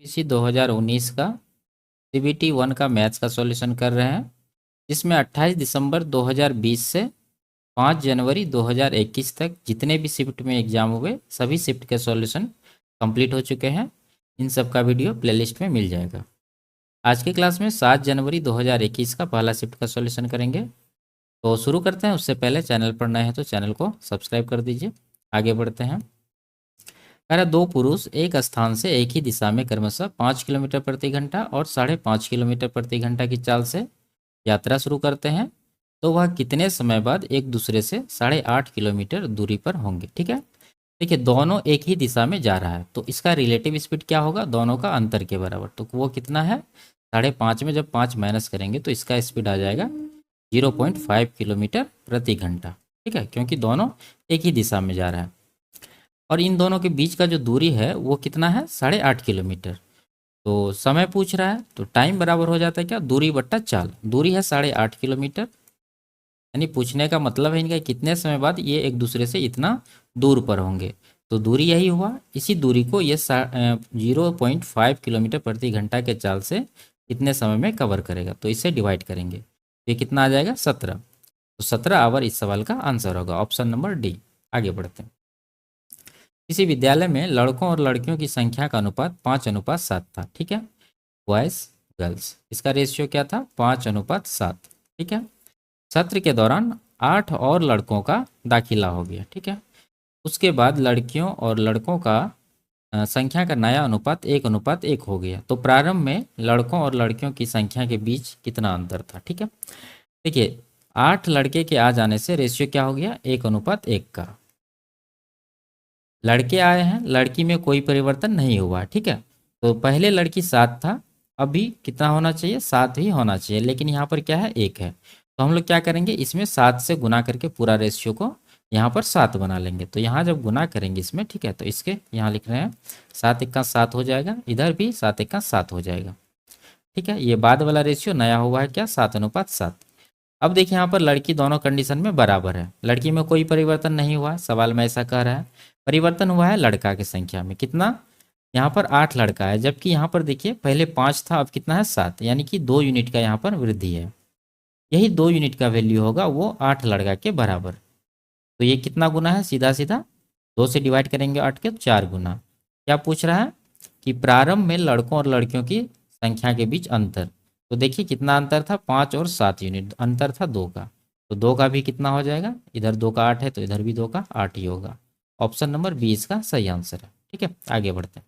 इसी 2019 का CBT 1 का मैथ्स का सॉल्यूशन कर रहे हैं, जिसमें 28 दिसंबर 2020 से 5 जनवरी 2021 तक जितने भी शिफ्ट में एग्जाम हुए सभी शिफ्ट के सॉल्यूशन कंप्लीट हो चुके हैं। इन सब का वीडियो प्लेलिस्ट में मिल जाएगा। आज की क्लास में 7 जनवरी 2021 का पहला शिफ्ट का सॉल्यूशन करेंगे। तो शुरू करते हैं। उससे पहले चैनल पर नए हैं तो चैनल को सब्सक्राइब कर दीजिए। आगे बढ़ते हैं। कह रहा दो पुरुष एक स्थान से एक ही दिशा में क्रमशः 5 किलोमीटर प्रति घंटा और 5.5 किलोमीटर प्रति घंटा की चाल से यात्रा शुरू करते हैं, तो वह कितने समय बाद एक दूसरे से 8.5 किलोमीटर दूरी पर होंगे। ठीक है, देखिए दोनों एक ही दिशा में जा रहा है तो इसका रिलेटिव स्पीड क्या होगा, दोनों का अंतर के बराबर। तो वो कितना है, 5.5 में जब 5 माइनस करेंगे तो इसका स्पीड आ जाएगा 0.5 किलोमीटर प्रति घंटा। ठीक है, क्योंकि दोनों एक ही दिशा में जा रहा है और इन दोनों के बीच का जो दूरी है वो कितना है, 8.5 किलोमीटर। तो समय पूछ रहा है तो टाइम बराबर हो जाता है क्या, दूरी बट्टा चाल। दूरी है 8.5 किलोमीटर, यानी पूछने का मतलब है इनका कितने समय बाद ये एक दूसरे से इतना दूर पर होंगे। तो दूरी यही हुआ, इसी दूरी को ये 0.5 किलोमीटर प्रति घंटा के चाल से कितने समय में कवर करेगा, तो इसे डिवाइड करेंगे। ये कितना आ जाएगा, 17। तो 17 आवर इस सवाल का आंसर होगा, ऑप्शन नंबर डी। आगे बढ़ते हैं। किसी विद्यालय में लड़कों और लड़कियों की संख्या का अनुपात 5:7 था। ठीक है, बॉयज गर्ल्स, इसका रेशियो क्या था, 5:7। ठीक है, सत्र के दौरान 8 और लड़कों का दाखिला हो गया। ठीक है, उसके बाद लड़कियों और लड़कों का संख्या का नया अनुपात 1:1 हो गया। तो प्रारंभ में लड़कों और लड़कियों की संख्या के बीच कितना अंतर था। ठीक है, देखिए 8 लड़के के आ जाने से रेशियो क्या हो गया, 1:1 का। लड़के आए हैं, लड़की में कोई परिवर्तन नहीं हुआ। ठीक है, तो पहले लड़की 7 था, अभी कितना होना चाहिए, 7 ही होना चाहिए, लेकिन यहाँ पर क्या है, 1 है। तो हम लोग क्या करेंगे, इसमें 7 से गुना करके पूरा रेशियो को यहाँ पर 7 बना लेंगे। तो यहाँ जब गुना करेंगे इसमें, ठीक है, तो इसके यहाँ लिख रहे हैं 7×1 हो जाएगा, इधर भी 7×7 हो जाएगा। ठीक है, ये बाद वाला रेशियो नया हुआ है क्या, 7:7। अब देखिए यहाँ पर लड़की दोनों कंडीशन में बराबर है, लड़की में कोई परिवर्तन नहीं हुआ है, सवाल में ऐसा कह रहा है। परिवर्तन हुआ है लड़का की संख्या में, कितना, यहाँ पर 8 लड़का है, जबकि यहाँ पर देखिए पहले 5 था, अब कितना है, 7, यानी कि 2 यूनिट का यहाँ पर वृद्धि है। यही 2 यूनिट का वैल्यू होगा वो 8 लड़का के बराबर। तो ये कितना गुना है, सीधा सीधा 2 से डिवाइड करेंगे 8 के, तो 4 गुना। क्या पूछ रहा है कि प्रारंभ में लड़कों और लड़कियों की संख्या के बीच अंतर। तो देखिए कितना अंतर था, 5 और 7 यूनिट अंतर था 2 का। तो 2 का भी कितना हो जाएगा, इधर 2 का 8 है तो इधर भी 2 का 8 ही होगा। ऑप्शन नंबर बी इसका सही आंसर है। ठीक है, आगे बढ़ते हैं।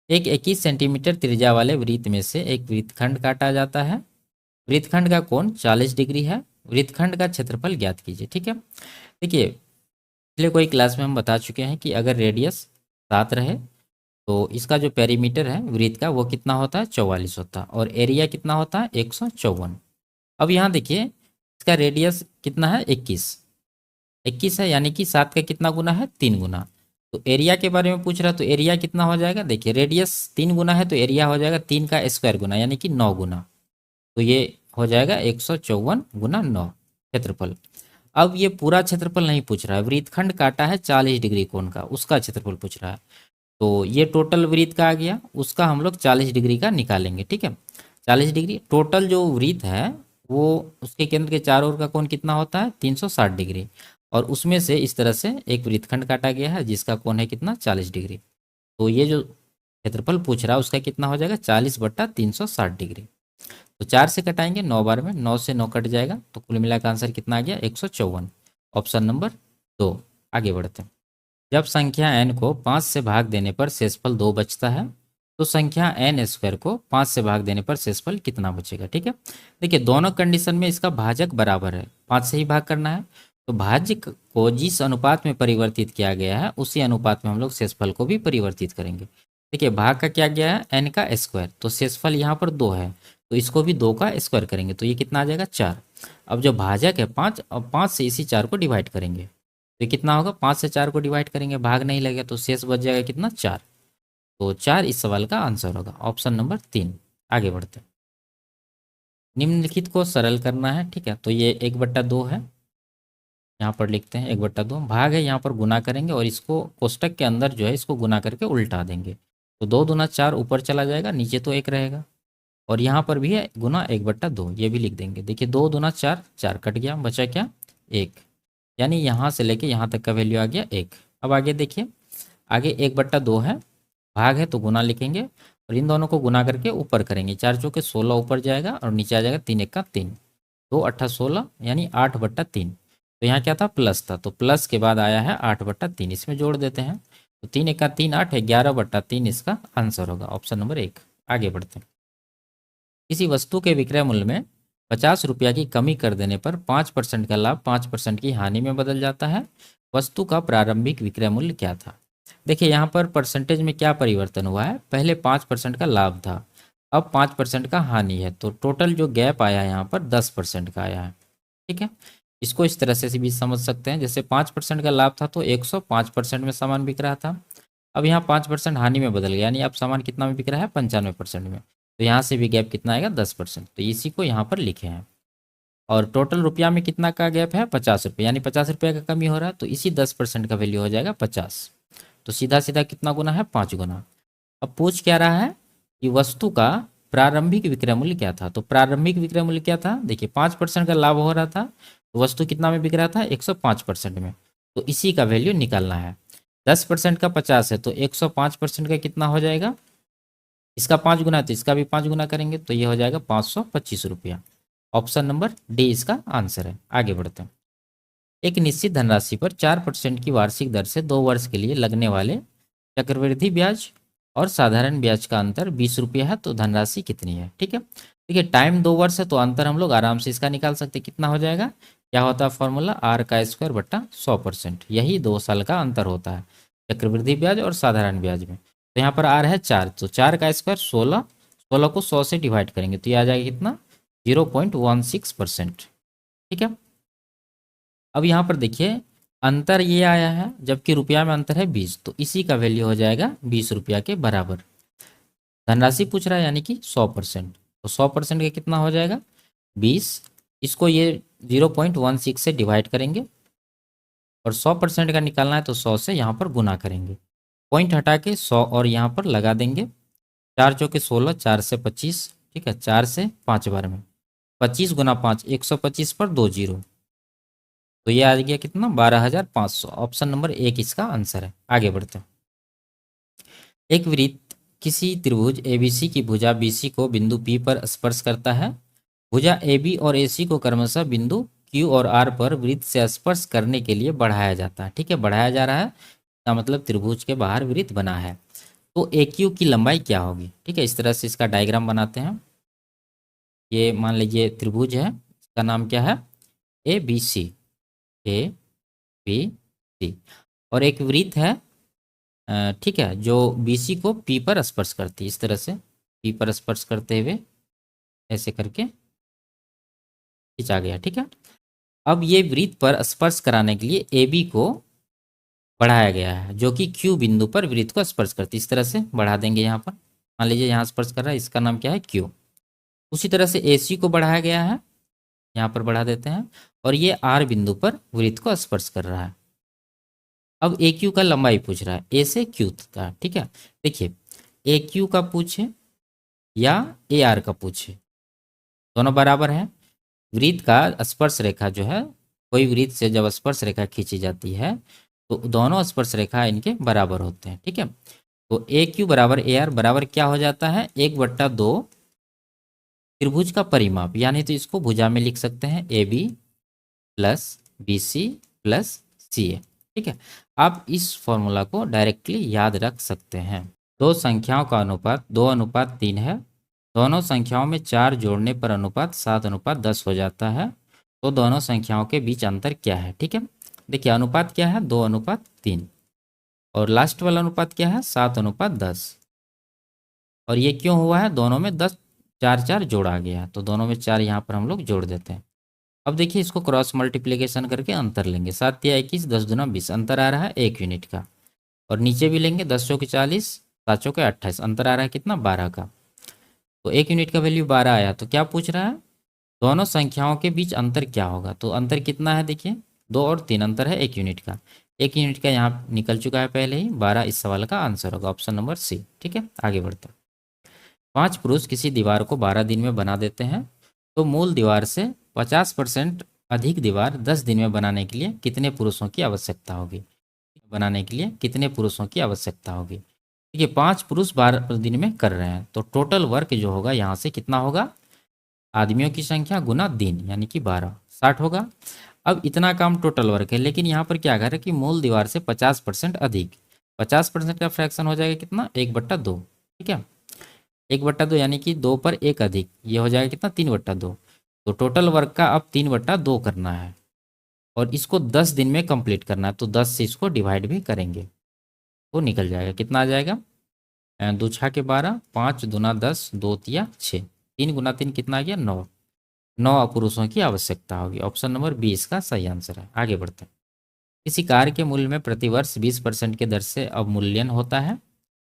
एक 21 सेंटीमीटर त्रिज्या वाले वृत्त में से एक वृत्तखंड काटा जाता है। वृत्तखंड का कोण 40 डिग्री है। वृत्तखंड का क्षेत्रफल ज्ञात कीजिए। ठीक है, देखिए पिछले कोई क्लास में हम बता चुके हैं कि अगर रेडियस 7 रहे तो इसका जो पेरीमीटर है वृत्त का वो कितना होता है, 44 होता है, और एरिया कितना होता है, 154। अब यहाँ देखिए इसका रेडियस कितना है, 21 है, यानी कि 7 का कितना गुना है, 3 गुना। तो एरिया के बारे में पूछ रहा है तो एरिया कितना हो जाएगा, देखिए रेडियस 3 गुना है तो एरिया हो जाएगा 3 का स्क्वायर गुना, यानी कि 9 गुना। तो ये हो जाएगा 154 गुना 9 क्षेत्रफल। अब ये पूरा क्षेत्रफल नहीं पूछ रहा है, वृत्तखंड काटा है 40 डिग्री कोण का, उसका क्षेत्रफल पूछ रहा है। तो ये टोटल वृत्त का आ गया, उसका हम लोग 40 डिग्री का निकालेंगे। ठीक है, 40 डिग्री टोटल जो वृत्त है वो उसके केंद्र के चारों ओर का कोण कितना होता है, 360 डिग्री, और उसमें से इस तरह से एक वृत्तखंड काटा गया है जिसका कोण है कितना, 40 डिग्री। तो ये जो क्षेत्रफल पूछ रहा है उसका कितना हो जाएगा, 40/360 डिग्री। तो 4 से कटाएंगे, 9 बार में 9 से 9 कट जाएगा, तो कुल मिलाकर आंसर कितना आ गया, 154। Option number 2। आगे बढ़ते हैं। जब संख्या n को 5 से भाग देने पर शेषफल 2 बचता है, तो संख्या n स्क्वायर को 5 से भाग देने पर शेषफल कितना बचेगा। ठीक है, देखिए दोनों कंडीशन में इसका भाजक बराबर है, 5 से ही भाग करना है। तो भाज्य को जिस अनुपात में परिवर्तित किया गया है उसी अनुपात में हम लोग शेषफल को भी परिवर्तित करेंगे। देखिए भाग का क्या गया है, n का स्क्वायर, तो शेषफल यहाँ पर 2 है तो इसको भी 2 का स्क्वायर करेंगे, तो ये कितना आ जाएगा, 4। अब जो भाजक है 5, अब 5 से इसी 4 को डिवाइड करेंगे तो कितना होगा, 5 से 4 को डिवाइड करेंगे, भाग नहीं लगेगा तो शेष बच जाएगा कितना, 4। तो 4 इस सवाल का आंसर होगा, ऑप्शन नंबर 3। आगे बढ़ते हैं। निम्नलिखित को सरल करना है। ठीक है, तो ये 1/2 है, यहाँ पर लिखते हैं 1/2, भाग है यहाँ पर गुना करेंगे और इसको कोष्टक के अंदर जो है इसको गुना करके उल्टा देंगे। तो 2 दूना 4 ऊपर चला जाएगा, नीचे तो 1 रहेगा। और यहाँ पर भी है गुना 1/2, ये भी लिख देंगे। देखिए 2 दूना 4, 4 कट गया, बचा क्या 1। यानी यहाँ से लेके यहाँ तक का वैल्यू आ गया 1। अब आगे देखिए, आगे 1/2 है, भाग है तो गुना लिखेंगे और इन दोनों को गुना करके ऊपर करेंगे। 4 चौके 16 ऊपर जाएगा और नीचे आ जाएगा 3 1 का 3, 2 8 16 यानी 8/3। तो यहाँ क्या था, प्लस था, तो प्लस के बाद आया है 8/3, इसमें जोड़ देते हैं। तो 3 1 का 3 8 है, 11/3 इसका आंसर होगा, ऑप्शन नंबर 1। आगे बढ़ते हैं। किसी वस्तु के विक्रय मूल्य में 50 रुपया की कमी कर देने पर 5% का लाभ 5% की हानि में बदल जाता है। वस्तु का प्रारंभिक विक्रय मूल्य क्या था। देखिए यहाँ पर परसेंटेज में क्या परिवर्तन हुआ है, पहले 5% का लाभ था, अब 5% का हानि है, तो टोटल जो गैप आया है यहाँ पर 10% का आया है। ठीक है, इसको इस तरह से भी समझ सकते हैं, जैसे 5% का लाभ था तो 105% में सामान बिक रहा था, अब यहाँ 5% हानि में बदल गया, यानी अब सामान कितना में बिक रहा है, 95% में। तो यहाँ से भी गैप कितना आएगा, 10%। तो इसी को यहाँ पर लिखे हैं। और टोटल रुपया में कितना का गैप है, 50 रुपये, यानी 50 रुपये का कमी हो रहा है, तो इसी 10% का वैल्यू हो जाएगा 50। तो सीधा सीधा कितना गुना है, 5 गुना। अब पूछ क्या रहा है कि वस्तु का प्रारंभिक विक्रय मूल्य क्या था। तो प्रारंभिक विक्रय मूल्य क्या था, देखिए 5% का लाभ हो रहा था, तो वस्तु कितना में बिक रहा था, 105% में। तो इसी का वैल्यू निकालना है। 10% का 50 है, तो 105% का कितना हो जाएगा, इसका 5 गुना है तो इसका भी 5 गुना करेंगे, तो ये हो जाएगा 525 रुपया। ऑप्शन नंबर डी इसका आंसर है। आगे बढ़ते हैं। एक निश्चित धनराशि पर 4% की वार्षिक दर से 2 वर्ष के लिए लगने वाले चक्रवृद्धि ब्याज और साधारण ब्याज का अंतर 20 रुपया है, तो धनराशि कितनी है। ठीक है, देखिए टाइम 2 वर्ष है, तो अंतर हम लोग आराम से इसका निकाल सकते हैं। कितना हो जाएगा, क्या होता है फॉर्मूला, R² बट्टा 100%, यही 2 साल का अंतर होता है चक्रवृद्धि ब्याज और साधारण ब्याज में। तो यहाँ पर R है 4, तो 4² 16, 16 को 100 से डिवाइड करेंगे तो ये आ जाएगा कितना, 0.16%। ठीक है, अब यहाँ पर देखिए अंतर ये आया है, जबकि रुपया में अंतर है 20, तो इसी का वैल्यू हो जाएगा 20 रुपया के बराबर। धनराशि पूछ रहा है यानी कि 100%, तो 100% का कितना हो जाएगा 20, इसको ये 0.16 से डिवाइड करेंगे और 100% का निकालना है तो 100 से यहाँ पर गुना करेंगे, पॉइंट हटा के 100 और यहाँ पर लगा देंगे। 4 चौके 16, 4 से 25, ठीक है, 4 से 5 बार में 25 गुना 5, 125 पर 2 जीरो, तो ये आ गया कितना, 12,500। ऑप्शन नंबर 1 इसका आंसर है। आगे बढ़ते हैं। एक वृत्त किसी त्रिभुज ABC की भुजा BC को बिंदु P पर स्पर्श करता है। भुजा AB और AC को क्रमशः बिंदु Q और R पर वृत्त से स्पर्श करने के लिए बढ़ाया जाता है। ठीक है, बढ़ाया जा रहा है, इसका मतलब त्रिभुज के बाहर वृत्त बना है। तो AQ की लंबाई क्या होगी। ठीक है, इस तरह से इसका डायग्राम बनाते हैं। ये मान लीजिए त्रिभुज है, इसका नाम क्या है, ABC, ABC, और एक वृत्त है, ठीक है, जो BC को P पर स्पर्श करती है। इस तरह से P पर स्पर्श करते हुए ऐसे करके खींचा गया। ठीक है, अब ये वृत्त पर स्पर्श कराने के लिए AB को बढ़ाया गया है, जो कि Q बिंदु पर वृत्त को स्पर्श करती है। इस तरह से बढ़ा देंगे। यहाँ पर मान लीजिए यहाँ स्पर्श कर रहा है, इसका नाम क्या है, Q। उसी तरह से AC को बढ़ाया गया है, यहाँ पर बढ़ा देते हैं, और ये R बिंदु पर वृत्त को स्पर्श कर रहा है। अब AQ का लंबाई पूछ रहा है, A से Q का। ठीक है, देखिए AQ का पूछे या AR का पूछे, दोनों बराबर है। वृत्त का स्पर्श रेखा जो है, कोई वृत्त से जब स्पर्श रेखा खींची जाती है तो दोनों स्पर्श रेखा इनके बराबर होते हैं। ठीक है, तो AQ बराबर AR बराबर क्या हो जाता है, 1/2 त्रिभुज का परिमाप, यानी तो इसको भुजा में लिख सकते हैं, AB plus BC plus CA। ठीक है, आप इस फॉर्मूला को डायरेक्टली याद रख सकते हैं। दो संख्याओं का अनुपात 2:3 है। दोनों संख्याओं में 4 जोड़ने पर अनुपात 7:10 हो जाता है। तो दोनों संख्याओं के बीच अंतर क्या है। ठीक है, देखिए अनुपात क्या है, 2:3, और लास्ट वाला अनुपात क्या है, 7:10। और ये क्यों हुआ है, दोनों में 10 4 4 जोड़ा गया, तो दोनों में 4 यहाँ पर हम लोग जोड़ देते हैं। अब देखिए इसको क्रॉस मल्टीप्लिकेशन करके अंतर लेंगे, 7 या 21, 10 दूना 20, अंतर आ रहा है 1 यूनिट का। और नीचे भी लेंगे, 10 चौके 40, 7 चौके 28, अंतर आ रहा है कितना, 12 का। तो 1 यूनिट का वैल्यू 12 आया। तो क्या पूछ रहा है, दोनों संख्याओं के बीच अंतर क्या होगा। तो अंतर कितना है, देखिए 2 और 3, अंतर है 1 यूनिट का। 1 यूनिट का यहाँ निकल चुका है पहले ही, 12 इस सवाल का आंसर होगा, ऑप्शन नंबर सी। ठीक है, आगे बढ़ते हैं। 5 पुरुष किसी दीवार को 12 दिन में बना देते हैं, तो मूल दीवार से 50% अधिक दीवार 10 दिन में बनाने के लिए कितने पुरुषों की आवश्यकता होगी? बनाने के लिए कितने पुरुषों की आवश्यकता होगी? देखिए 5 पुरुष 12 दिन में कर रहे हैं, तो टोटल वर्क जो होगा यहाँ से कितना होगा? आदमियों की संख्या गुना दिन, यानी कि 12, 60 होगा। अब इतना काम टोटल वर्क है, लेकिन यहाँ पर क्या कह रहा है कि मूल दीवार से 50% अधिक। 50% का फ्रैक्शन हो जाएगा कितना? 1/2। ठीक है, 1/2 यानी कि 2 पर 1 अधिक, ये हो जाएगा कितना? 3/2। तो टोटल वर्क का अब 3/2 करना है और इसको 10 दिन में कंप्लीट करना है, तो 10 से इसको डिवाइड भी करेंगे तो निकल जाएगा। कितना आ जाएगा? 2 छः के 12, 5 दूना 10, 2 तिया 6, 3 गुना 3 कितना आ गया? 9। 9 पुरुषों की आवश्यकता होगी, ऑप्शन नंबर बी इसका सही आंसर है। आगे बढ़ते हैं। किसी कार के मूल्य में प्रतिवर्ष 20% के दर से अवमूल्यन होता है,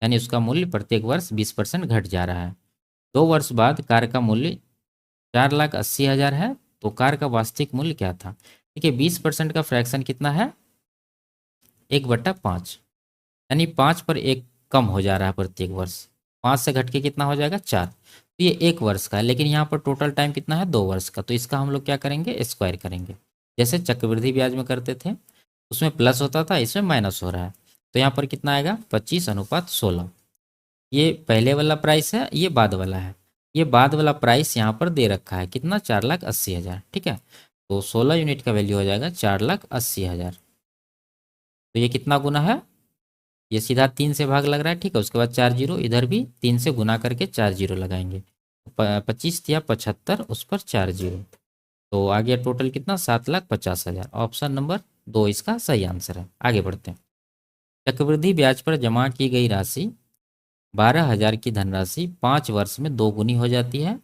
यानी उसका मूल्य प्रत्येक वर्ष 20% घट जा रहा है। 2 वर्ष बाद कार का मूल्य 4,80,000 है, तो कार का वास्तविक मूल्य क्या था? देखिए 20% का फ्रैक्शन कितना है? 1/5, यानी 5 पर 1 कम हो जा रहा है प्रत्येक वर्ष। 5 से घट के कितना हो जाएगा? 4। तो ये 1 वर्ष का है, लेकिन यहाँ पर टोटल टाइम कितना है? 2 वर्ष का, तो इसका हम लोग क्या करेंगे? स्क्वायर करेंगे। जैसे चक्रवृद्धि ब्याज में करते थे, उसमें प्लस होता था, इसमें माइनस हो रहा है, तो यहाँ पर कितना आएगा? 25:16। ये पहले वाला प्राइस है, ये बाद वाला है। ये बाद वाला प्राइस यहाँ पर दे रखा है कितना? 4,80,000। ठीक है, तो 16 यूनिट का वैल्यू हो जाएगा 4,80,000। तो ये कितना गुना है? ये सीधा 3 से भाग लग रहा है। ठीक है, उसके बाद 4 जीरो, इधर भी 3 से गुना करके 4 जीरो लगाएंगे। 25 या 75, उस पर 4 जीरो, तो आ गया टोटल कितना? 7,50,000। ऑप्शन नंबर 2 इसका सही आंसर है। आगे बढ़ते हैं। चक्रवृद्धि ब्याज पर जमा की गई राशि 12,000 की धनराशि 5 वर्ष में 2 गुनी हो जाती है,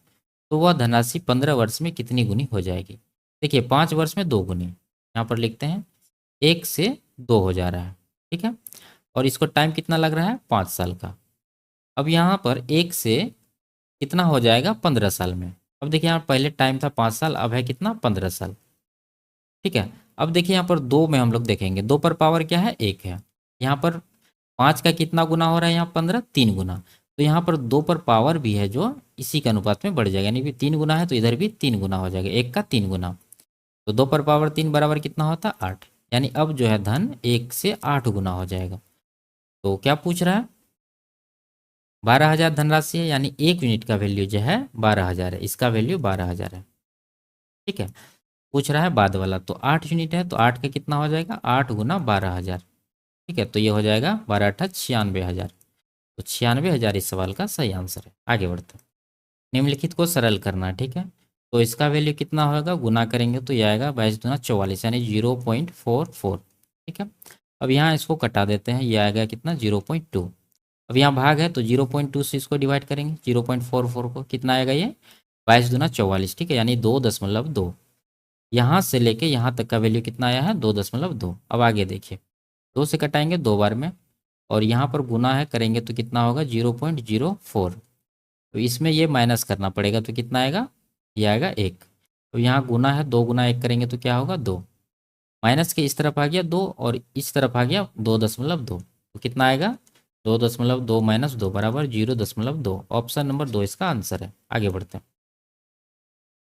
तो वह धनराशि 15 वर्ष में कितनी गुनी हो जाएगी? देखिए 5 वर्ष में 2 गुनी, यहाँ पर लिखते हैं 1 से 2 हो जा रहा है। ठीक है, और इसको टाइम कितना लग रहा है? 5 साल का। अब यहाँ पर 1 से कितना हो जाएगा? 15 साल में। अब देखिए यहाँ पहले टाइम था 5 साल, अब है कितना? 15 साल। ठीक है, अब देखिए यहाँ पर 2 में हम लोग देखेंगे, 2 पर पावर क्या है? 1 है। यहाँ पर 5 का कितना गुना हो रहा है? यहाँ 15, 3 गुना। तो यहाँ पर 2 पर पावर भी है जो इसी के अनुपात में बढ़ जाएगा, यानी कि 3 गुना है तो इधर भी 3 गुना हो जाएगा, 1 का 3 गुना। तो 2 पर पावर 3 बराबर कितना होता? 8। यानी अब जो है धन 1 से 8 गुना हो जाएगा। तो क्या पूछ रहा है? 12,000 धनराशि है, यानी 1 यूनिट का वैल्यू जो है 12,000 है, इसका वैल्यू 12,000 है। ठीक है, पूछ रहा है बाद वाला, तो 8 यूनिट है, तो 8 का कितना हो जाएगा? 8 गुना 12,000। ठीक है, तो ये हो जाएगा 12 8 96,000। तो 96,000 इस सवाल का सही आंसर है। आगे बढ़ते हैं। निम्नलिखित को सरल करना है। ठीक है, तो इसका वैल्यू कितना होगा? गुना करेंगे तो ये आएगा 22 दूना 44, यानी 0.44। ठीक है, अब यहाँ इसको कटा देते हैं, ये आएगा कितना? 0.2। अब यहाँ भाग है तो 0.2 से इसको डिवाइड करेंगे, 0.44 को, कितना आएगा ये? 22 दूना 44। ठीक है, यानी 2.2। यहाँ से लेके यहाँ तक का वैल्यू कितना आया है? 2.2। अब आगे देखिए, 2 से कटाएंगे 2 बार में, और यहाँ पर गुना है करेंगे तो कितना होगा? 0.04। तो इसमें ये माइनस करना पड़ेगा, तो कितना आएगा? ये आएगा 1। तो यहाँ गुना है, 2 गुना 1 करेंगे तो क्या होगा? 2। माइनस के इस तरफ आ गया 2 और इस तरफ आ गया 2.2, तो कितना आएगा? 2.2 माइनस 2 बराबर 0.2। ऑप्शन नंबर 2 इसका आंसर है। आगे बढ़ते हैं।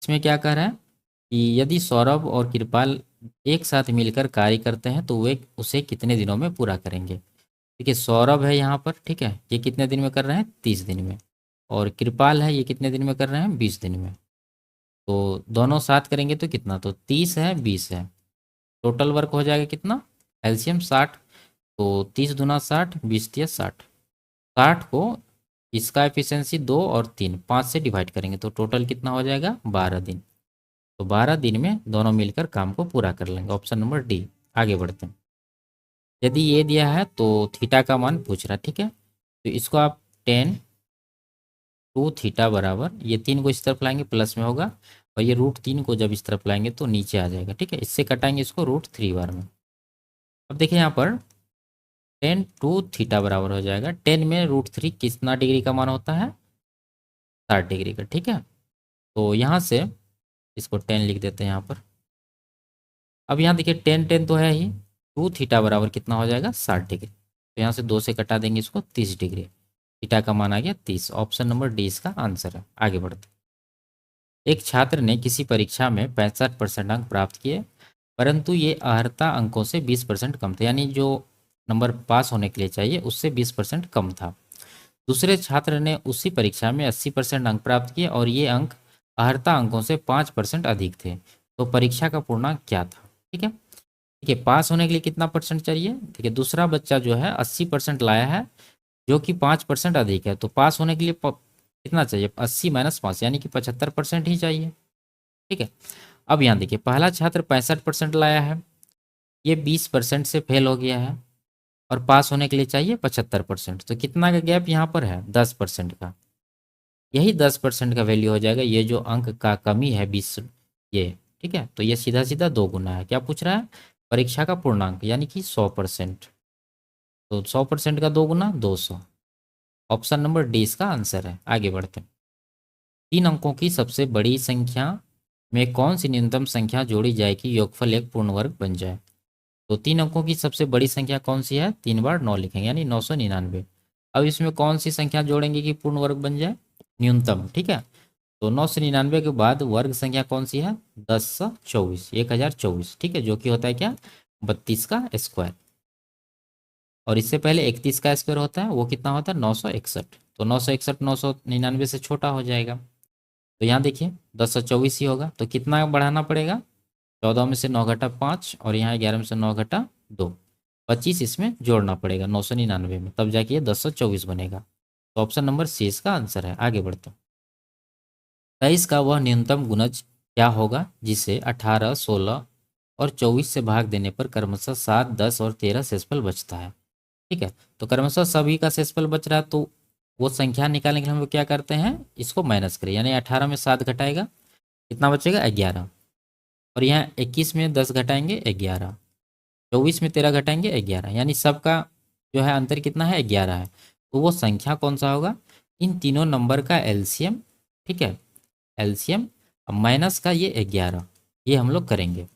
इसमें क्या कह रहा है कि यदि सौरभ और कृपाल एक साथ मिलकर कार्य करते हैं तो वे उसे कितने दिनों में पूरा करेंगे? देखिए सौरभ है यहाँ पर, ठीक है, ये कितने दिन में कर रहे हैं? 30 दिन में। और कृपाल है, ये कितने दिन में कर रहे हैं? 20 दिन में। तो दोनों साथ करेंगे तो कितना? तो 30 है, 20 है, टोटल वर्क हो जाएगा कितना? एलसीएम 60। तो 30 दूना 60, 20 तिया 60। 60 को इसका एफिशिएंसी 2 और 3, 5 से डिवाइड करेंगे तो टोटल कितना हो जाएगा? 12 दिन। तो 12 दिन में दोनों मिलकर काम को पूरा कर लेंगे, ऑप्शन नंबर डी। आगे बढ़ते हैं। यदि ये दिया है तो थीटा का मान पूछ रहा है। ठीक है, तो इसको आप 10 2 थीटा बराबर, ये 3 को इस तरफ लाएंगे प्लस में होगा, और ये √3 को जब इस तरफ लाएंगे तो नीचे आ जाएगा। ठीक है, इससे कटाएंगे इसको √3 बार में। अब देखिए यहाँ पर 10 2 थीटा बराबर हो जाएगा, 10 में √3 कितना डिग्री का मान होता है? 60 डिग्री का। ठीक है, तो यहाँ से इसको 10 लिख देते हैं यहाँ पर। अब यहाँ देखिए 10 10 तो है ही, टू थीटा बराबर कितना हो जाएगा 60 डिग्री। तो यहाँ से 2 से कटा देंगे इसको 30 डिग्री। थीटा का मान आ गया 30। ऑप्शन नंबर डी इसका आंसर है। आगे बढ़ते। एक छात्र ने किसी परीक्षा में 65% अंक प्राप्त किए, परंतु ये अर्हता अंकों से 20% कम थे, यानी जो नंबर पास होने के लिए चाहिए उससे 20% कम था। दूसरे छात्र ने उसी परीक्षा में 80% अंक प्राप्त किए और ये अंक अर्हता अंकों से 5% अधिक थे। तो परीक्षा का पूर्णांक क्या था? ठीक है, देखिए पास होने के लिए कितना परसेंट चाहिए। देखिए दूसरा बच्चा जो है 80% लाया है, जो कि 5% अधिक है। तो पास होने के लिए कितना चाहिए? 80 माइनस 5 यानी कि 75% ही चाहिए। ठीक है, अब यहाँ देखिए पहला छात्र 65% लाया है, ये 20% से फेल हो गया है और पास होने के लिए चाहिए 75%। तो कितना का गैप यहाँ पर है? 10% का। यही 10% का वैल्यू हो जाएगा ये जो अंक का कमी है 20 ये। ठीक है, तो ये सीधा सीधा 2 गुना है। क्या पूछ रहा है? परीक्षा का पूर्णांक यानी कि 100%। तो 100% का 2 गुना 200। ऑप्शन नंबर डी इसका आंसर है। आगे बढ़ते हैं। 3 अंकों की सबसे बड़ी संख्या में कौन सी न्यूनतम संख्या जोड़ी जाए कि योगफल एक पूर्ण वर्ग बन जाए? तो 3 अंकों की सबसे बड़ी संख्या कौन सी है? 3 बार 9 लिखेंगे यानी 999। अब इसमें कौन सी संख्या जोड़ेंगे कि पूर्ण वर्ग बन जाए? न्यूनतम। ठीक है, तो 999 के बाद वर्ग संख्या कौन सी है? 1024, 1024। ठीक है, जो कि होता है क्या? 32 का स्क्वायर। और इससे पहले 31 का स्क्वायर होता है, वो कितना होता है? 961। तो 961 999 से छोटा हो जाएगा। तो यहाँ देखिए 1024 ही होगा। तो कितना बढ़ाना पड़ेगा? 14 में से 9 घटा 5 और यहाँ 11 में से 9 घटा 2, 25 इसमें जोड़ना पड़ेगा 999 में, तब जाके ये 1024 बनेगा। तो ऑप्शन नंबर सी इसका आंसर है। आगे बढ़ते हैं। 23 का वह न्यूनतम गुणज क्या होगा जिसे 18, 16 और 24 से भाग देने पर क्रमशः 7, 10 और 13 शेषफल बचता है? ठीक है, तो क्रमशः सभी का शेषफल बच रहा है, तो वो संख्या निकालने के लिए हम लोग क्या करते हैं? इसको माइनस करें, यानी 18 में 7 घटाएगा, कितना बचेगा? 11। और यहाँ 21 में 10 घटाएंगे 11, 24 में 13 घटाएंगे 11, यानी सबका जो है अंतर कितना है? 11 है। तो वो संख्या कौन सा होगा? इन तीनों नंबर का एलसीएम। ठीक है, एलसीएम माइनस का ये 11, ये हम लोग करेंगे।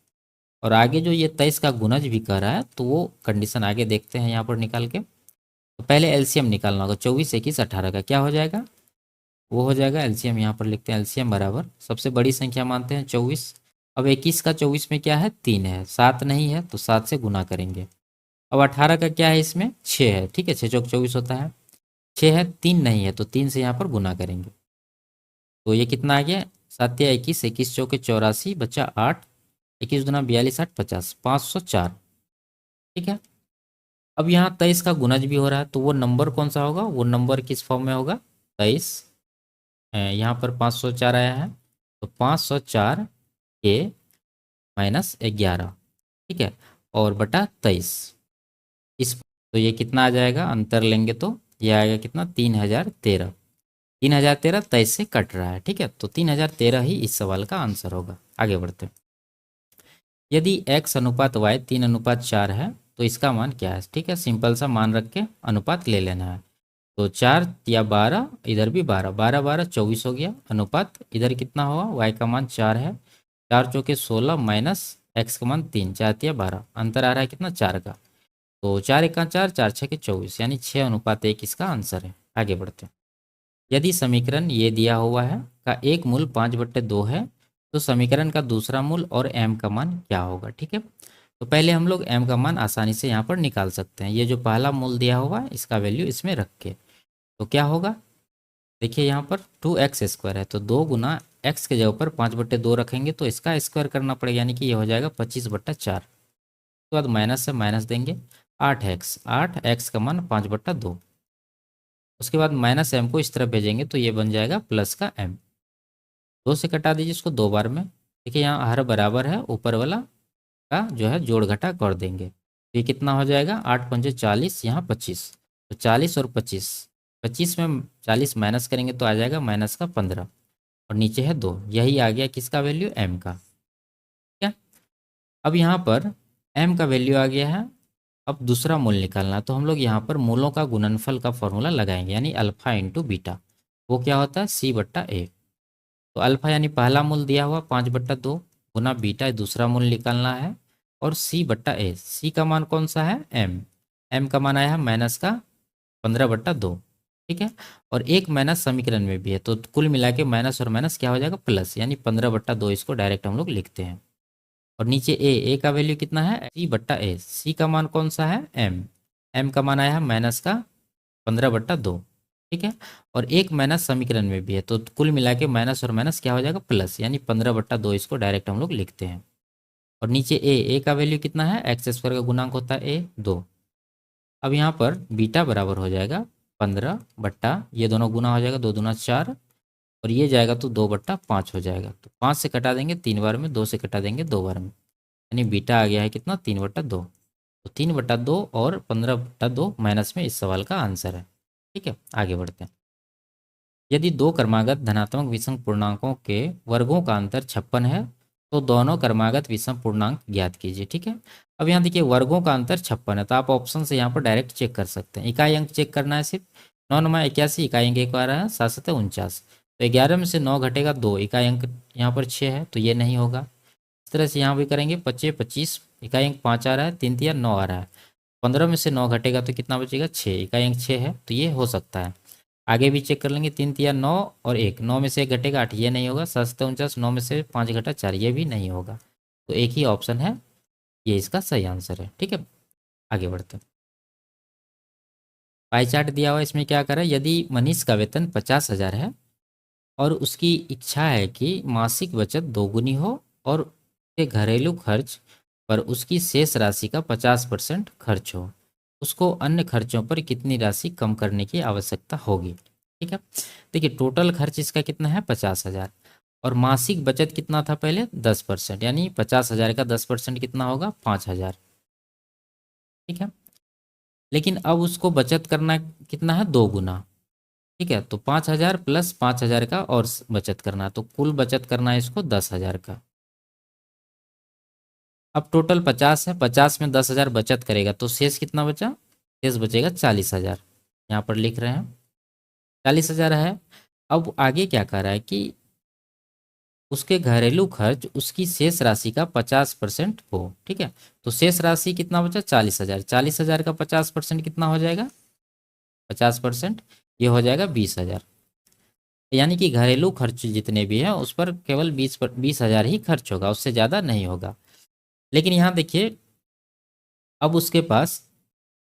और आगे जो ये 23 का गुणज भी कर रहा है, तो वो कंडीशन आगे देखते हैं यहाँ पर निकाल के। तो पहले एलसीएम निकालना होगा। 24, 21, 18 का क्या हो जाएगा? वो हो जाएगा एलसीएम, यहाँ पर लिखते हैं एलसीएम बराबर सबसे बड़ी संख्या मानते हैं 24। अब 21 का 24 में क्या है? 3 है, 7 नहीं है, तो 7 से गुना करेंगे। अब 18 का क्या है? इसमें 6 है। ठीक है, 6 चौक 24 होता है। 6 है, 3 नहीं है, तो 3 से यहाँ पर गुना करेंगे। तो ये कितना आ गया? 7 या 21, 21 चौके 84 बचा 8, 21 दूना 42, 8 50, 504। ठीक है, अब यहाँ 23 का गुणज भी हो रहा है, तो वो नंबर कौन सा होगा? वो नंबर किस फॉर्म में होगा? 23, यहाँ पर 504 आया है, तो 504 के माइनस 11। ठीक है, और बटा 23 इस, तो ये कितना आ जाएगा? अंतर लेंगे तो ये आएगा कितना? 3013। 3013 23 से कट रहा है। ठीक है, तो 3013 ही इस सवाल का आंसर होगा। आगे बढ़ते हैं। यदि x अनुपात y 3:4 है तो इसका मान क्या है? ठीक है, सिंपल सा मान रख के अनुपात ले लेना है। तो 4 या 12, इधर भी 12, 12 12 24 हो गया। अनुपात इधर कितना होगा? y का मान 4 है, 4 चौके 16 माइनस x का मान 3, 4 या 12, अंतर आ रहा है कितना? 4 का। तो 4 1 4, 4 6 24, यानी 6:1 इसका आंसर है। आगे बढ़ते हैं। यदि समीकरण ये दिया हुआ है का एक मूल 5/2 है, तो समीकरण का दूसरा मूल और m का मान क्या होगा? ठीक है, तो पहले हम लोग m का मान आसानी से यहाँ पर निकाल सकते हैं। ये जो पहला मूल दिया हुआ है इसका वैल्यू इसमें रख के, तो क्या होगा? देखिए यहाँ पर 2x² है, तो 2 गुना x के जगह पर 5/2 रखेंगे, तो इसका स्क्वायर करना पड़ेगा, यानी कि ये हो जाएगा 25/4। उसके बाद माइनस से माइनस देंगे, 8x, 8x का मान 5/2। उसके बाद माइनस m को इस तरफ भेजेंगे, तो ये बन जाएगा प्लस का m। 2 से कटा दीजिए इसको 2 बार में। देखिए यहाँ हर बराबर है, ऊपर वाला का जो है जोड़ घटा कर देंगे, तो ये कितना हो जाएगा? 8 पंजे 40, यहाँ 25, तो 40 और 25, 25 में 40 माइनस करेंगे तो आ जाएगा माइनस का 15, और नीचे है 2। यही आ गया किसका वैल्यू? m का। क्या, अब यहाँ पर m का वैल्यू आ गया है। अब दूसरा मूल निकालना, तो हम लोग यहाँ पर मूलों का गुणनफल का फॉर्मूला लगाएंगे, यानी अल्फा इंटू बीटा। वो क्या होता है? c/a। तो अल्फा यानी पहला मूल दिया हुआ 5/2 गुना बीटा दूसरा मूल निकालना है, और सी बट्टा ए। सी का मान कौन सा है, एम। एम का मान आया है माइनस का 15/2, ठीक है। और एक माइनस समीकरण में भी है, तो कुल मिला के माइनस और माइनस क्या हो जाएगा, प्लस, यानी 15/2 इसको डायरेक्ट हम लोग लिखते हैं। और नीचे ए का वैल्यू कितना है, सी बट्टा ए। सी का मान कौन सा है, एम। एम का मान आया है माइनस का 15/2, ठीक है। और एक माइनस समीकरण में भी है, तो कुल मिला के माइनस और माइनस क्या हो जाएगा, प्लस, यानी 15/2 इसको डायरेक्ट हम लोग लिखते हैं। और नीचे ए का वैल्यू कितना है, एक्स स्क्वायर का गुणांक होता है ए 2। अब यहाँ पर बीटा बराबर हो जाएगा 15 ये दोनों गुना हो जाएगा, 2 दूना 4, और ये जाएगा तो 2/5 हो जाएगा। तो 5 से कटा देंगे 3 बार में, 2 से कटा देंगे 2 बार में, यानी बीटा आ गया है कितना, 3/2। तो 3/2 और 15/2 माइनस में इस सवाल का आंसर है, ठीक है। आगे बढ़ते हैं। यदि दो क्रमागत धनात्मक विषम पूर्णांकों के वर्गों का अंतर 56 है, तो दोनों क्रमागत विषम पूर्णांक ज्ञात कीजिए, ठीक है। अब यहाँ देखिए वर्गों का अंतर 56 है, तो आप ऑप्शन से यहाँ पर डायरेक्ट चेक कर सकते हैं। इकाई अंक चेक करना है सिर्फ, 9×9 = 81, इकाई अंक एक बार है 7×7 = 49। तो 11 में से 9 घटेगा 2, इकाई अंक यहाँ पर 6 है, तो ये नहीं होगा। इस तरह से यहाँ भी करेंगे, 25×25, इकाई अंक 5 आ रहा है, 3×3 = 9 आ रहा है। 15 में से 9 घटेगा तो कितना बचेगा, 6, इकाई अंक 6 है, तो ये हो सकता है। आगे भी चेक कर लेंगे, 3×3 = 9 और 1, 9 में से 1 घटेगा 8, ये नहीं होगा। 7×7 = 49, 9 में से 5 घटा 4, ये भी नहीं होगा। तो एक ही ऑप्शन है, ये इसका सही आंसर है, ठीक है। आगे बढ़ते हैं। पाई चार्ट दिया हुआ है, इसमें क्या करें, यदि मनीष का वेतन 50,000 है और उसकी इच्छा है कि मासिक बचत दोगुनी हो और उसके घरेलू खर्च पर उसकी शेष राशि का 50% खर्च हो, उसको अन्य खर्चों पर कितनी राशि कम करने की आवश्यकता होगी, ठीक है। देखिए टोटल खर्च इसका कितना है, 50,000, और मासिक बचत कितना था पहले, 10%, यानी 50,000 का 10% कितना होगा, 5,000, ठीक है। लेकिन अब उसको बचत करना कितना है, 2 गुना, ठीक है। तो 5,000 प्लस 5,000 का और बचत करना, तो कुल बचत करना है इसको 10,000 का। अब टोटल 50 है, 50 में 10,000 बचत करेगा तो शेष कितना बचा, शेष बचेगा 40,000, यहाँ पर लिख रहे हैं 40,000 है। अब आगे क्या कह रहा है कि उसके घरेलू खर्च उसकी शेष राशि का 50% हो, ठीक है। तो शेष राशि कितना बचा, 40,000, 40,000 का 50% कितना हो जाएगा, 50%, ये हो जाएगा 20,000। यानी कि घरेलू खर्च जितने भी हैं उस पर केवल 20,000 ही खर्च होगा, उससे ज़्यादा नहीं होगा। लेकिन यहाँ देखिए अब उसके पास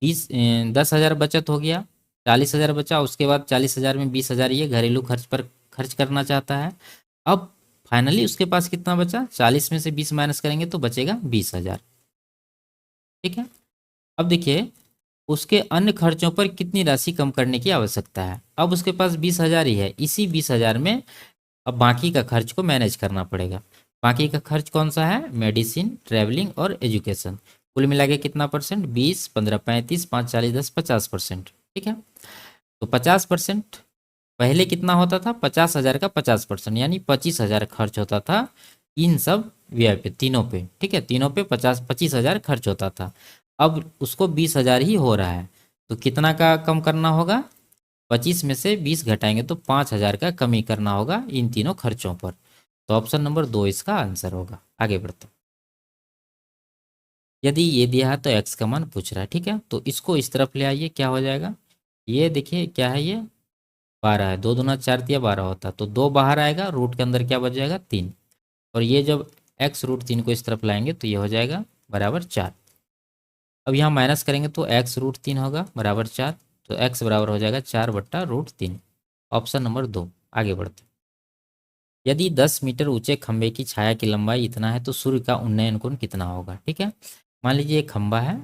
10,000 बचत हो गया, 40,000 बचा, उसके बाद 40,000 में 20,000 ये घरेलू खर्च पर खर्च करना चाहता है। अब फाइनली उसके पास कितना बचा, 40 में से 20 माइनस करेंगे तो बचेगा 20,000, ठीक है। अब देखिए उसके अन्य खर्चों पर कितनी राशि कम करने की आवश्यकता है। अब उसके पास 20,000 ही है, इसी 20,000 में अब बाकी का खर्च को मैनेज करना पड़ेगा। बाकी का खर्च कौन सा है, मेडिसिन, ट्रैवलिंग और एजुकेशन। कुल मिला के कितना परसेंट, 20, 15, 35, 5, 40, 10, 50%, ठीक है। तो 50% पहले कितना होता था, 50,000 का 50%, यानी 25,000 खर्च होता था इन सब व्यय पे, तीनों पे, ठीक है। तीनों पे 25,000 खर्च होता था। अब उसको 20,000 ही हो रहा है, तो कितना का कम करना होगा, 25 में से 20 घटाएंगे तो 5,000 का कमी करना होगा इन तीनों खर्चों पर। तो ऑप्शन नंबर 2 इसका आंसर होगा। आगे बढ़ते हैं। यदि ये दिया है तो एक्स का मान पूछ रहा है, ठीक है। तो इसको इस तरफ ले आइए, क्या हो जाएगा, ये देखिए क्या है, ये 12 है, 2 दूना 4 दिया 12 होता, तो 2 बाहर आएगा, रूट के अंदर क्या बच जाएगा, 3। और ये जब एक्स √3 को इस तरफ लाएंगे तो ये हो जाएगा बराबर 4। अब यहाँ माइनस करेंगे तो एक्स √3 होगा बराबर 4, तो एक्स बराबर हो जाएगा 4/√3, ऑप्शन नंबर 2। आगे बढ़ते हैं। यदि 10 मीटर ऊंचे खंभे की छाया की लंबाई इतना है तो सूर्य का उन्नयन कोण कितना होगा, ठीक है। मान लीजिए एक खंभा है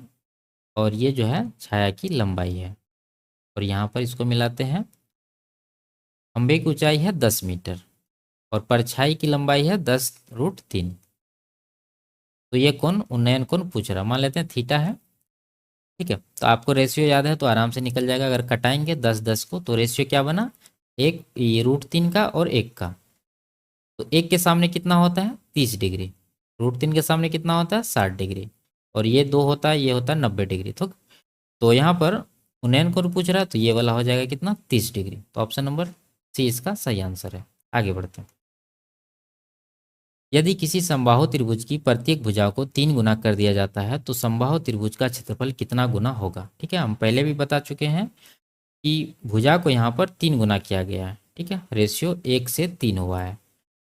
और ये जो है छाया की लंबाई है, और यहाँ पर इसको मिलाते हैं। खंभे की ऊंचाई है 10 मीटर और परछाई की लंबाई है 10√3। तो ये कोण उन्नयन कोण पूछ रहा, मान लेते हैं थीटा है, ठीक है। तो आपको रेशियो याद है तो आराम से निकल जाएगा। अगर कटाएंगे 10-10 को तो रेशियो क्या बना, एक ये √3 का और 1 का, तो 1 के सामने कितना होता है, 30 डिग्री, √3 के सामने कितना होता है, 60 डिग्री, और ये 2 होता है, ये होता है 90 डिग्री। तो यहाँ पर उन्नयन कोण पूछ रहा है तो ये वाला हो जाएगा कितना, 30 डिग्री। तो ऑप्शन नंबर सी इसका सही आंसर है। आगे बढ़ते हैं। यदि किसी समबाहु त्रिभुज की प्रत्येक भुजा को 3 गुना कर दिया जाता है तो समबाहु त्रिभुज का क्षेत्रफल कितना गुना होगा। ठीक है, हम पहले भी बता चुके हैं कि भुजा को यहाँ पर 3 गुना किया गया है। ठीक है, रेशियो 1:3 हुआ है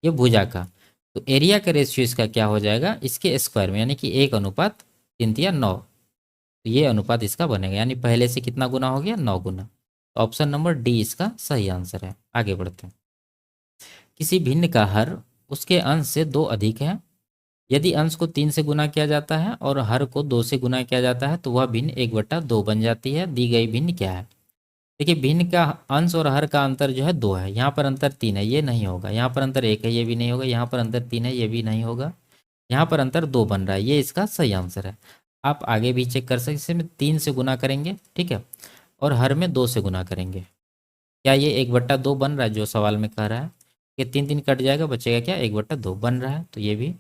ये भुजा का। तो एरिया का रेशियो इसका क्या हो जाएगा, इसके स्क्वायर में, यानी कि 1:3 तो ये अनुपात इसका बनेगा, यानी पहले से कितना गुना हो गया, 9 गुना। तो ऑप्शन नंबर डी इसका सही आंसर है। आगे बढ़ते हैं। किसी भिन्न का हर उसके अंश से 2 अधिक है। यदि अंश को 3 से गुना किया जाता है और हर को 2 से गुना किया जाता है तो वह भिन्न 1/2 बन जाती है। दी गई भिन्न क्या है। देखिए, भिन्न का अंश और हर का अंतर जो है 2 है, यहाँ पर अंतर 3 है, ये नहीं होगा। यहाँ पर अंतर 1 है, ये भी नहीं होगा। यहाँ पर अंतर 3 है, ये भी नहीं होगा। यहाँ पर अंतर 2 बन रहा है, ये इसका सही आंसर है। आप आगे भी चेक कर सकते हैं। इसमें 3 से गुना करेंगे, ठीक है, और हर में 2 से गुना करेंगे, क्या ये 1/2 बन रहा है जो सवाल में कह रहा है। ये 3 कट जाएगा, बचेगा क्या, 1/2 बन रहा है। तो ये भी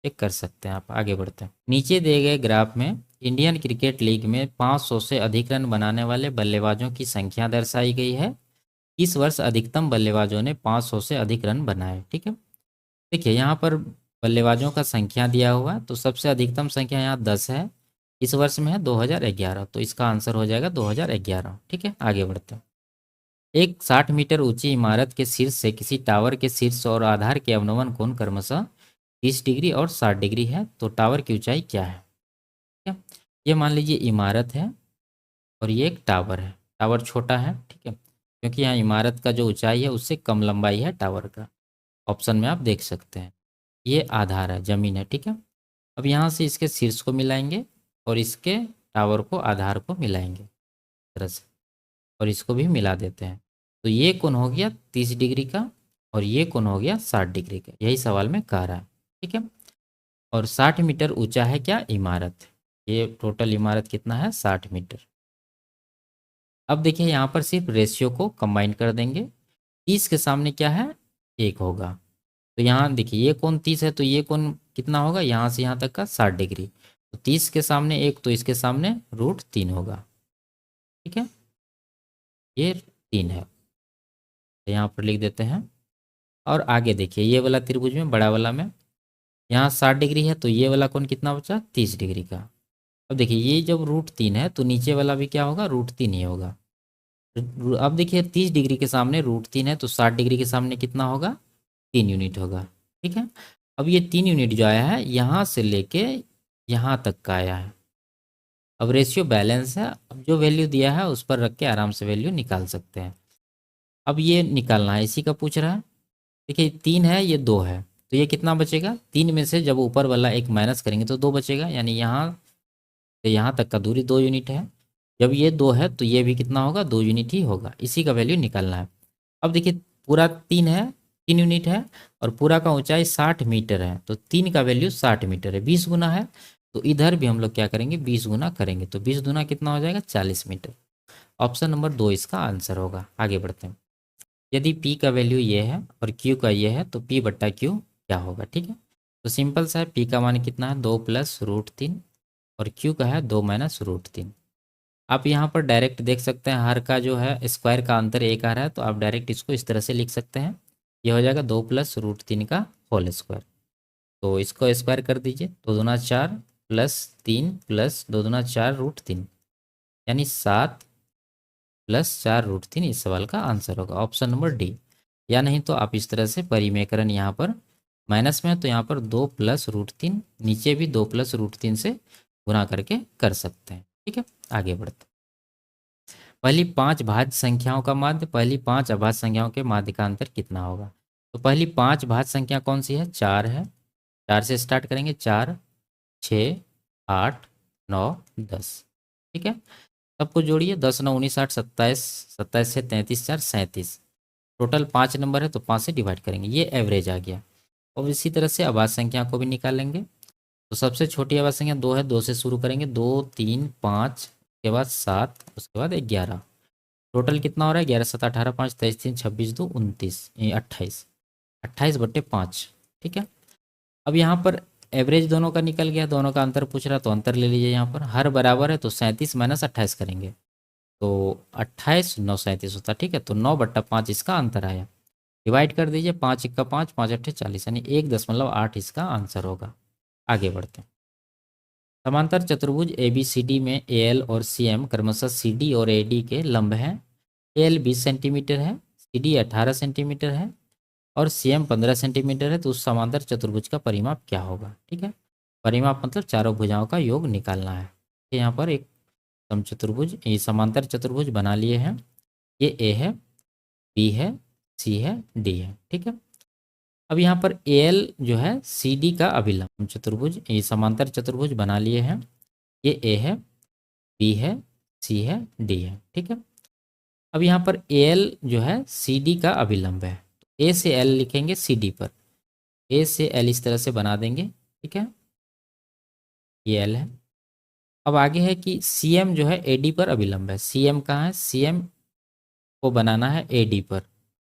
चेक कर सकते हैं आप। आगे बढ़ते हैं। नीचे दिए गए ग्राफ में इंडियन क्रिकेट लीग में 500 से अधिक रन बनाने वाले बल्लेबाजों की संख्या दर्शाई गई है। इस वर्ष अधिकतम बल्लेबाजों ने 500 से अधिक रन बनाए। ठीक है, देखिए यहाँ पर बल्लेबाजों का संख्या दिया हुआ है, तो सबसे अधिकतम संख्या यहाँ 10 है। इस वर्ष में है 2011, तो इसका आंसर हो जाएगा 2011। ठीक है, आगे बढ़ते हैं। एक 60 मीटर ऊंची इमारत के शीर्ष से किसी टावर के शीर्ष और आधार के अवनमन कोण क्रमशः 30 डिग्री और 60 डिग्री है। तो टावर की ऊंचाई क्या है। ठीक है, ये मान लीजिए इमारत है और ये एक टावर है। टावर छोटा है, ठीक है, क्योंकि यहाँ इमारत का जो ऊंचाई है उससे कम लंबाई है टावर का। ऑप्शन में आप देख सकते हैं। ये आधार है, जमीन है। ठीक है, अब यहाँ से इसके शीर्ष को मिलाएंगे और इसके टावर को, आधार को मिलाएंगे इस तरह से, और इसको भी मिला देते हैं। तो ये कोण हो गया 30 डिग्री का और ये कोण हो गया 60 डिग्री का। यही सवाल में कह रहा है। ठीक है, और 60 मीटर ऊंचा है क्या, इमारत। ये टोटल इमारत कितना है, 60 मीटर। अब देखिए यहाँ पर सिर्फ रेशियो को कंबाइन कर देंगे। 30 के सामने क्या है, 1 होगा। तो यहाँ देखिए ये कोण 30 है, तो ये कोण कितना होगा, यहाँ से यहाँ तक का 60 डिग्री। तो 30 के सामने 1, तो इसके सामने √3 होगा। ठीक है, ये 3 है, तो यहाँ पर लिख देते हैं। और आगे देखिए ये वाला त्रिभुज में, बड़ा वाला में, यहाँ 60 डिग्री है, तो ये वाला कोण कितना बचा, 30 डिग्री का। अब देखिए ये जब √3 है तो नीचे वाला भी क्या होगा, √3 ही होगा। अब देखिए 30 डिग्री के सामने √3 है, तो 60 डिग्री के सामने कितना होगा, 3 यूनिट होगा। ठीक है, अब ये 3 यूनिट जो आया है यहाँ से लेके यहाँ तक का आया है। अब रेशियो बैलेंस है, अब जो वैल्यू दिया है उस पर रख के आराम से वैल्यू निकाल सकते हैं। अब ये निकालना है, इसी का पूछ रहा है। देखिए 3 है, ये 2 है, तो ये कितना बचेगा, 3 में से जब ऊपर वाला एक माइनस करेंगे तो 2 बचेगा, यानी यहाँ से यहाँ तक का दूरी 2 यूनिट है। जब ये 2 है तो ये भी कितना होगा, 2 यूनिट ही होगा। इसी का वैल्यू निकालना है। अब देखिए पूरा 3 है, 3 यूनिट है, और पूरा का ऊंचाई 60 मीटर है, तो 3 का वैल्यू 60 मीटर है, 20 गुना है। तो इधर भी हम लोग क्या करेंगे, 20 गुना करेंगे, तो 20 गुना कितना हो जाएगा, 40 मीटर। ऑप्शन नंबर 2 इसका आंसर होगा। आगे बढ़ते हैं। यदि P का वैल्यू ये है और Q का ये है तो P/Q क्या होगा। ठीक है, तो सिंपल सा है। P का मान कितना है, 2 + √3, और Q का है 2 - √3। आप यहाँ पर डायरेक्ट देख सकते हैं, हर का जो है स्क्वायर का अंतर 1 आ रहा है, तो आप डायरेक्ट इसको इस तरह से लिख सकते हैं। ये हो जाएगा 2 + √3 का होल स्क्वायर। तो इसको स्क्वायर कर दीजिए, 2 दूना 4 + 3 + 2 दूना 4 √3, यानी 7 + 4 √3 इस सवाल का आंसर होगा। Option number D. या नहीं तो आप इस तरह से परिमेकरण, यहाँ पर माइनस में है तो यहाँ पर 2 + √3, नीचे भी 2 + √3 से गुना करके कर सकते हैं। ठीक है, आगे बढ़ते हैं। पहली 5 भाज्य संख्याओं का माध्य, पहली 5 अभाज्य संख्याओं के माध्य का अंतर कितना होगा। तो पहली 5 भाज्य संख्या कौन सी है, 4 है। 4 से स्टार्ट करेंगे, 4, 6, 8, 9, 10। ठीक है, सबको जोड़िए, 10, 9, 19, 8, 27, 27 से 33, 4, 37। टोटल 5 नंबर है तो 5 से डिवाइड करेंगे, ये एवरेज आ गया। और इसी तरह से अभाज्य संख्या को भी निकालेंगे। तो सबसे छोटी अभाज्य संख्या 2 है, 2 से शुरू करेंगे, 2, 3, 5, उसके बाद 7, उसके बाद 11। टोटल कितना हो रहा है, 11, 7, 18, 5, 23, 3, 26, 2, 29, 28, 28/5। ठीक है, अब यहाँ पर एवरेज दोनों का निकल गया, दोनों का अंतर पूछ रहा तो अंतर ले लीजिए। यहाँ पर हर बराबर है तो 37 - 28 करेंगे, तो 28, 9, 37 होता है। ठीक है, तो 9/5 इसका अंतर आया। डिवाइड कर दीजिए, 5 1 5, 5 8 40, यानी 1.8 इसका आंसर होगा। आगे बढ़ते हैं। समांतर चतुर्भुज ए बी सी डी में ए एल और सी एम क्रमशः सी डी और ए डी के लंब हैं। ए एल 20 सेंटीमीटर है, सी डी 18 सेंटीमीटर है और सी एम 15 सेंटीमीटर है, तो उस समांतर चतुर्भुज का परिमाप क्या होगा। ठीक है, परिमाप मतलब चारों भुजाओं का योग निकालना है। यहाँ पर एक समचतुर्भुज, ये समांतर चतुर्भुज बना लिए हैं। ये ए है, बी है, सी है, डी है। ठीक है, अब यहाँ पर ए एल जो है सी डी का अभिलंब चतुर्भुज, ये समांतर चतुर्भुज बना लिए हैं। ये ए है, बी है, सी है, डी है। ठीक है, अब यहाँ पर ए एल जो है सी डी का अभिलंब है, तो ए से एल लिखेंगे सी डी पर, ए से एल इस तरह से बना देंगे। ठीक है, ये एल है। अब आगे है कि सी एम जो है ए डी पर अभिलंब है। सी एम कहाँ है, सी एम को बनाना है ए डी पर,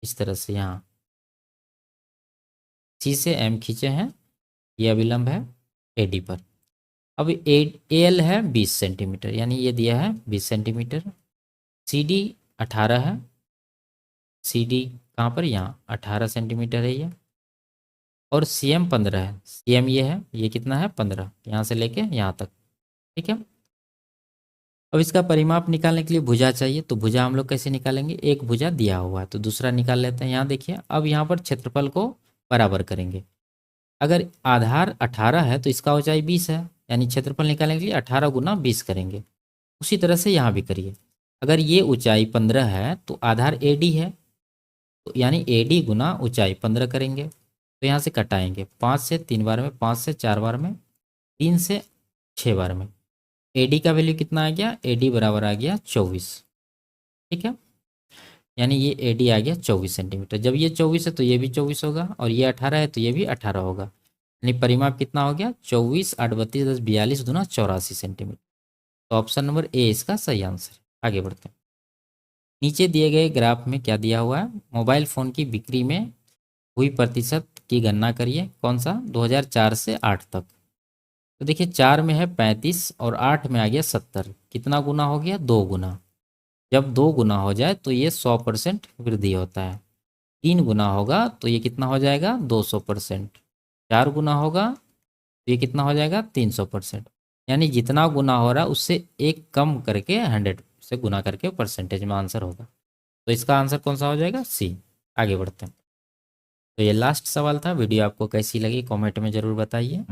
इस तरह से यहाँ सी से एम खींचे हैं, ये अभिलंब है ए डी पर। अब ए एल है 20 सेंटीमीटर, यानी ये दिया है 20 सेंटीमीटर। सी डी 18 है, सी डी कहाँ पर, यहाँ 18 सेंटीमीटर है ये। और सी एम 15 है, सी एम ये है, ये कितना है 15, यहाँ से लेके यहाँ तक। ठीक है, अब इसका परिमाप निकालने के लिए भुजा चाहिए, तो भुजा हम लोग कैसे निकालेंगे, एक भुजा दिया हुआ है तो दूसरा निकाल लेते हैं। यहाँ देखिए, अब यहाँ पर क्षेत्रफल को बराबर करेंगे। अगर आधार 18 है तो इसका ऊंचाई 20 है, यानी क्षेत्रफल निकालने के लिए 18 गुना 20 करेंगे। उसी तरह से यहाँ भी करिए। अगर ये ऊंचाई 15 है तो आधार ए डी है, तो यानी ए डी गुना ऊंचाई 15 करेंगे। तो यहाँ से कटाएंगे, 5 से 3 बार में, 5 से 4 बार में, 3 से 6 बार में। ए डी का वैल्यू कितना आ गया, ए डी बराबर आ गया 24। ठीक है, यानी ये ए डी आ गया 24 सेंटीमीटर। जब ये 24 है तो ये भी 24 होगा, और ये 18 है तो ये भी 18 होगा। यानी परिमाप कितना हो गया, 24 8 32 10 42 दूना 84 सेंटीमीटर। तो ऑप्शन नंबर ए इसका सही आंसर है। आगे बढ़ते हैं। नीचे दिए गए ग्राफ में क्या दिया हुआ है, मोबाइल फ़ोन की बिक्री में हुई प्रतिशत की गणना करिए। कौन सा, 2004 से 8 तक। तो देखिए 4 में है 35 और 8 में आ गया 70, कितना गुना हो गया, 2 गुना। जब 2 गुना हो जाए तो ये 100% वृद्धि होता है। 3 गुना होगा तो ये कितना हो जाएगा, 200%। 4 गुना होगा तो ये कितना हो जाएगा, 300%। यानी जितना गुना हो रहा है उससे एक कम करके 100 से गुना करके परसेंटेज में आंसर होगा। तो इसका आंसर कौन सा हो जाएगा, सी। आगे बढ़ते हैं। तो ये लास्ट सवाल था। वीडियो आपको कैसी लगी कमेंट में ज़रूर बताइए।